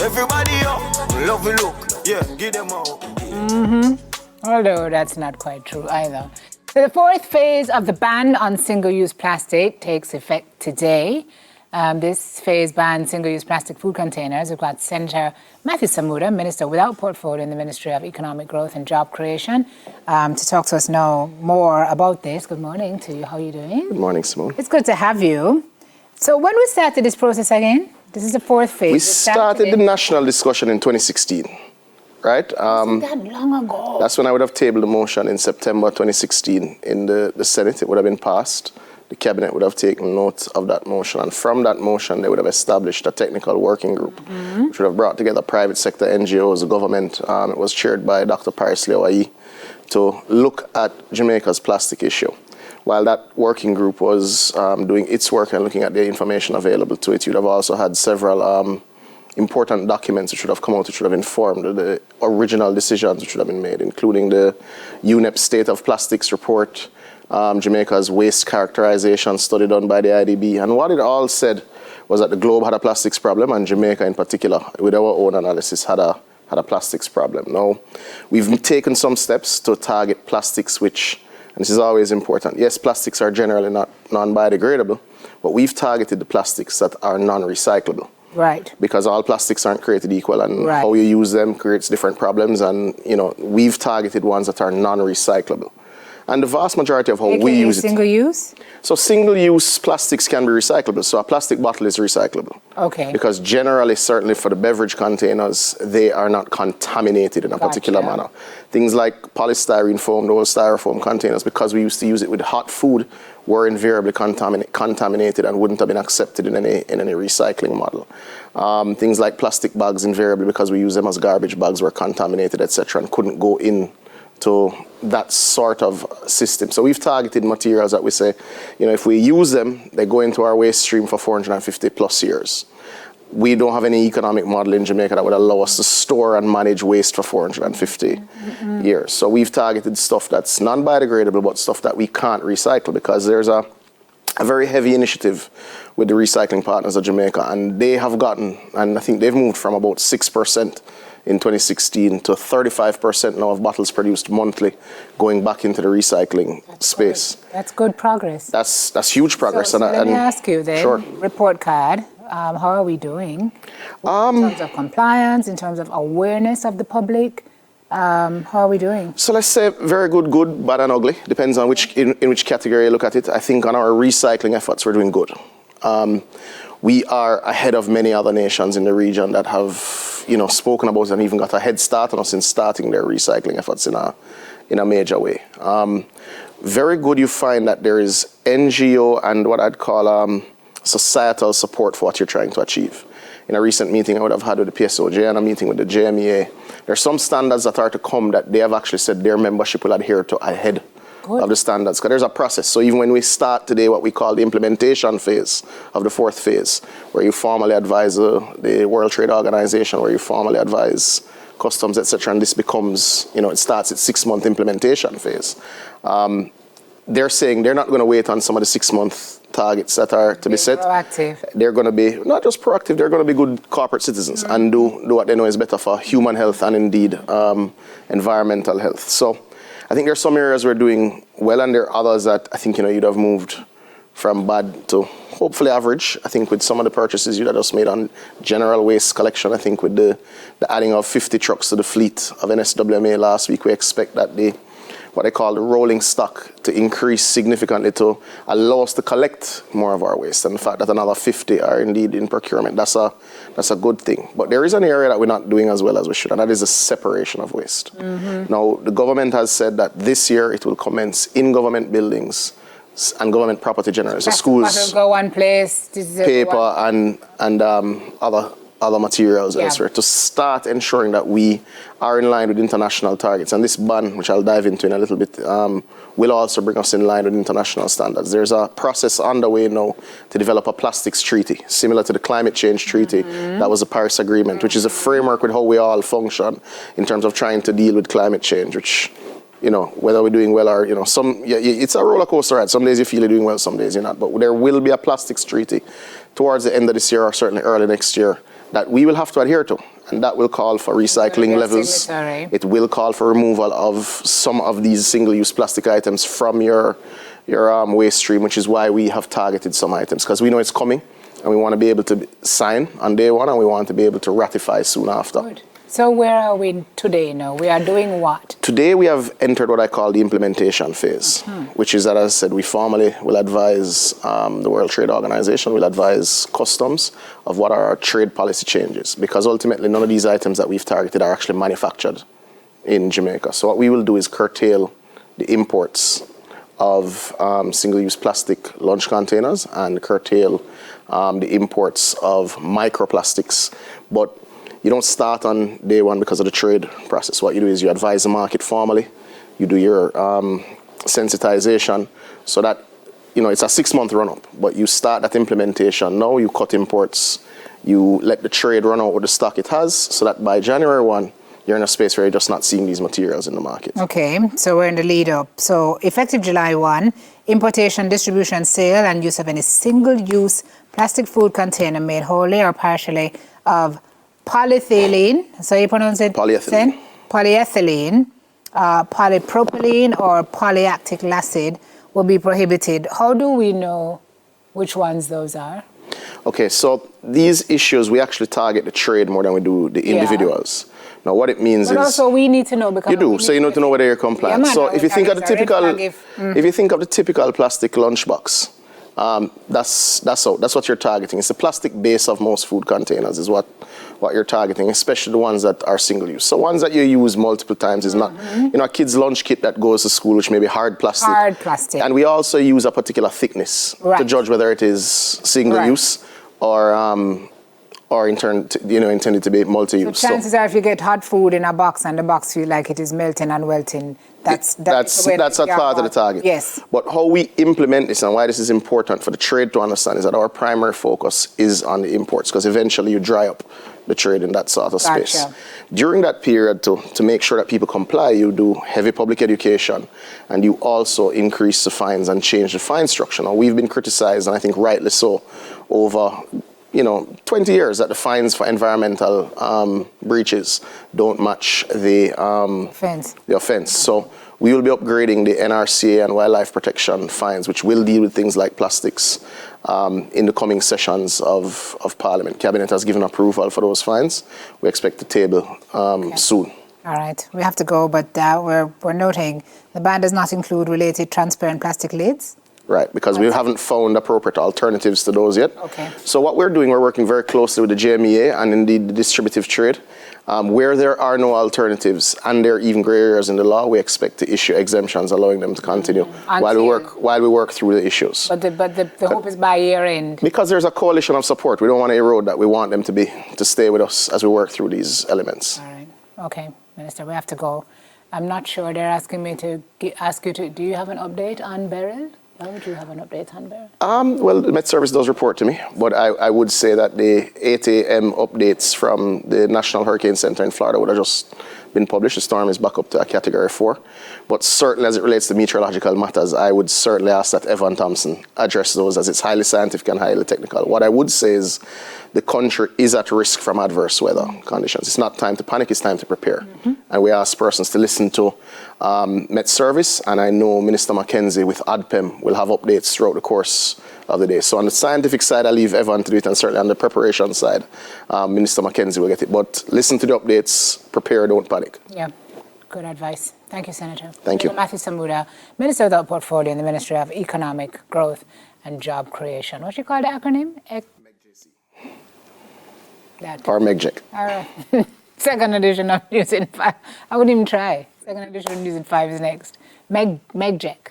Everybody up, love a look, yeah, give them out. Although that's not quite true either. So the fourth phase of the ban on single-use plastic takes effect today. This phase bans single-use plastic food containers. We've got Senator Matthew Samuda, Minister without portfolio in the Ministry of Economic Growth and Job Creation, to talk to us now more about this. Good morning to you. How are you doing? Good morning, Simone. It's good to have you. So when we started this process again? This is the fourth phase. We started the national discussion in 2016, right? That long ago. That's when I would have tabled the motion in September 2016 in the Senate. It would have been passed. The cabinet would have taken note of that motion. And from that motion, they would have established a technical working group, which would have brought together private sector NGOs, the government. It was chaired by Dr. Paris Lewayi to look at Jamaica's plastic issue. While that working group was doing its work and looking at the information available to it, you'd have also had several important documents which would have come out, which would have informed the original decisions which would have been made, including the UNEP State of Plastics report, Jamaica's waste characterization study done by the IDB. And what it all said was that the globe had a plastics problem, and Jamaica in particular, with our own analysis, had a plastics problem. Now, we've taken some steps to target plastics which, and this is always important, yes, plastics are generally not non-biodegradable, but we've targeted the plastics that are non-recyclable. Right. Because all plastics aren't created equal, and how you use them creates different problems, and we've targeted ones that are non-recyclable. And the vast majority of how we use it. Single use? So single-use plastics can be recyclable. So a plastic bottle is recyclable. Okay. Because generally, certainly for the beverage containers, they are not contaminated in a particular manner. Things like polystyrene foam, those styrofoam containers, because we used to use it with hot food, were invariably contaminated and wouldn't have been accepted in any recycling model. Things like plastic bags, invariably, because we use them as garbage bags, were contaminated, etc., and couldn't go in to that sort of system. So we've targeted materials that we say, if we use them, they go into our waste stream for 450 plus years. We don't have any economic model in Jamaica that would allow us to store and manage waste for 450 years. So we've targeted stuff that's non-biodegradable, but stuff that we can't recycle, because there's a very heavy initiative with the recycling partners of Jamaica, and they have gotten, and I think they've moved from about 6% in 2016 to 35% now of bottles produced monthly going back into the recycling space. Good. That's good progress. That's huge progress. So let me ask you then, sure. Report card, how are we doing in terms of compliance, in terms of awareness of the public? How are we doing? So let's say very good, bad and ugly. Depends on in which category you look at it. I think on our recycling efforts, we're doing good. We are ahead of many other nations in the region that have, spoken about it and even got a head start on us in starting their recycling efforts in a major way. Very good. You find that there is NGO and what I'd call societal support for what you're trying to achieve. In a recent meeting I would have had with the PSOJ and a meeting with the JMEA, there are some standards that are to come that they have actually said their membership will adhere to ahead of the standards, because there's a process. So even when we start today what we call the implementation phase of the fourth phase, where you formally advise the World Trade Organization, where you formally advise customs, etc., and this becomes, it starts its 6-month implementation phase. They're saying they're not going to wait on some of the 6-month targets that are to be set. Proactive. They're going to be not just proactive, they're going to be good corporate citizens and do what they know is better for human health and indeed environmental health. So I think there are some areas we're doing well, and there are others that I think you'd have moved from bad to hopefully average. I think with some of the purchases you just made on general waste collection, I think with the adding of 50 trucks to the fleet of NSWMA last week, we expect that what they call the rolling stock to increase significantly to allow us to collect more of our waste. And the fact that another 50 are indeed in procurement, that's a good thing. But there is an area that we're not doing as well as we should, and that is the separation of waste. Now, the government has said that this year it will commence in government buildings and government property generally. So schools, go one place, paper and other materials elsewhere, to start ensuring that we are in line with international targets. And this ban, which I'll dive into in a little bit, will also bring us in line with international standards. There's a process underway now to develop a plastics treaty, similar to the climate change treaty that was the Paris Agreement, which is a framework with how we all function in terms of trying to deal with climate change, which, whether we're doing well or, it's a roller coaster ride. Some days you feel you're doing well, some days you're not. But there will be a plastics treaty towards the end of this year or certainly early next year that we will have to adhere to. And that will call for recycling levels. It will call for removal of some of these single-use plastic items from your waste stream, which is why we have targeted some items, because we know it's coming and we want to be able to sign on day one and we want to be able to ratify soon after. Good. So where are we today now? We are doing what? Today we have entered what I call the implementation phase, which is that, as I said, we formally will advise the World Trade Organization, will advise customs of what are our trade policy changes, because ultimately none of these items that we've targeted are actually manufactured in Jamaica. So what we will do is curtail the imports of single-use plastic lunch containers and curtail the imports of microplastics. But you don't start on day one because of the trade process. What you do is you advise the market formally, you do your sensitization, so that, it's a 6-month run-up, but you start that implementation now, you cut imports, you let the trade run out with the stock it has, so that by January 1, you're in a space where you're just not seeing these materials in the market. Okay, so we're in the lead up. So effective July 1, importation, distribution, sale, and use of any single-use plastic food container made wholly or partially of polyethylene, so you pronounce it? Polyethylene. Polyethylene, polypropylene, or polylactic acid will be prohibited. How do we know which ones those are? Okay, so these issues, we actually target the trade more than we do the individuals. Now, what it means but is... also we need to know because... You do, so you need to know whether you're compliant. So if you think of the typical... If you think of the typical plastic lunchbox, that's what you're targeting. It's the plastic base of most food containers is what you're targeting, especially the ones that are single use. So ones that you use multiple times is not, a kid's lunch kit that goes to school, which may be hard plastic. Hard plastic. And we also use a particular thickness to judge whether it is single use or intended to be multi-use. So chances are if you get hot food in a box and the box feel like it is melting and wilting, that's a part of the target. Yes. But how we implement this and why this is important for the trade to understand is that our primary focus is on the imports, because eventually you dry up the trade in that sort of space. During that period, to make sure that people comply, you do heavy public education and you also increase the fines and change the fine structure. Now, we've been criticized, and I think rightly so, over 20 years that the fines for environmental breaches don't match the offense. So we will be upgrading the NRCA and wildlife protection fines, which will deal with things like plastics in the coming sessions of Parliament. Cabinet has given approval for those fines. We expect to table soon. All right, we have to go, but we're noting the ban does not include related transparent plastic lids. Right, because we haven't found appropriate alternatives to those yet. Okay. So what we're doing, we're working very closely with the JMEA and indeed the distributive trade. Where there are no alternatives and there are even gray areas in the law, we expect to issue exemptions allowing them to continue while we work through the issues. But the hope is by year end. Because there's a coalition of support. We don't want to erode that. We want them to stay with us as we work through these elements. All right. Okay, Minister, we have to go. I'm not sure. They're asking me to ask you to. Do you have an update on Beryl? Why would you have an update on Beryl? Well, the Met Service does report to me, but I would say that the 8 a.m. updates from the National Hurricane Center in Florida would have just been published. The storm is back up to a Category 4. But certainly as it relates to meteorological matters, I would certainly ask that Evan Thompson address those, as it's highly scientific and highly technical. What I would say is the country is at risk from adverse weather conditions. It's not time to panic, it's time to prepare. And we ask persons to listen to Met Service, and I know Minister Mackenzie with ADPEM will have updates throughout the course of the day. So on the scientific side, I leave Evan to do it, and certainly on the preparation side, Minister Mackenzie will get it. But listen to the updates, prepare, don't panic. Yeah, good advice. Thank you, Senator. Thank you. Matthew Samuda, Minister without portfolio in the Ministry of Economic Growth and Job Creation. What you call the acronym? Or MEGJEC. All right. Second edition of News in 5. I wouldn't even try. Second edition of News in 5 is next. MEGJEC.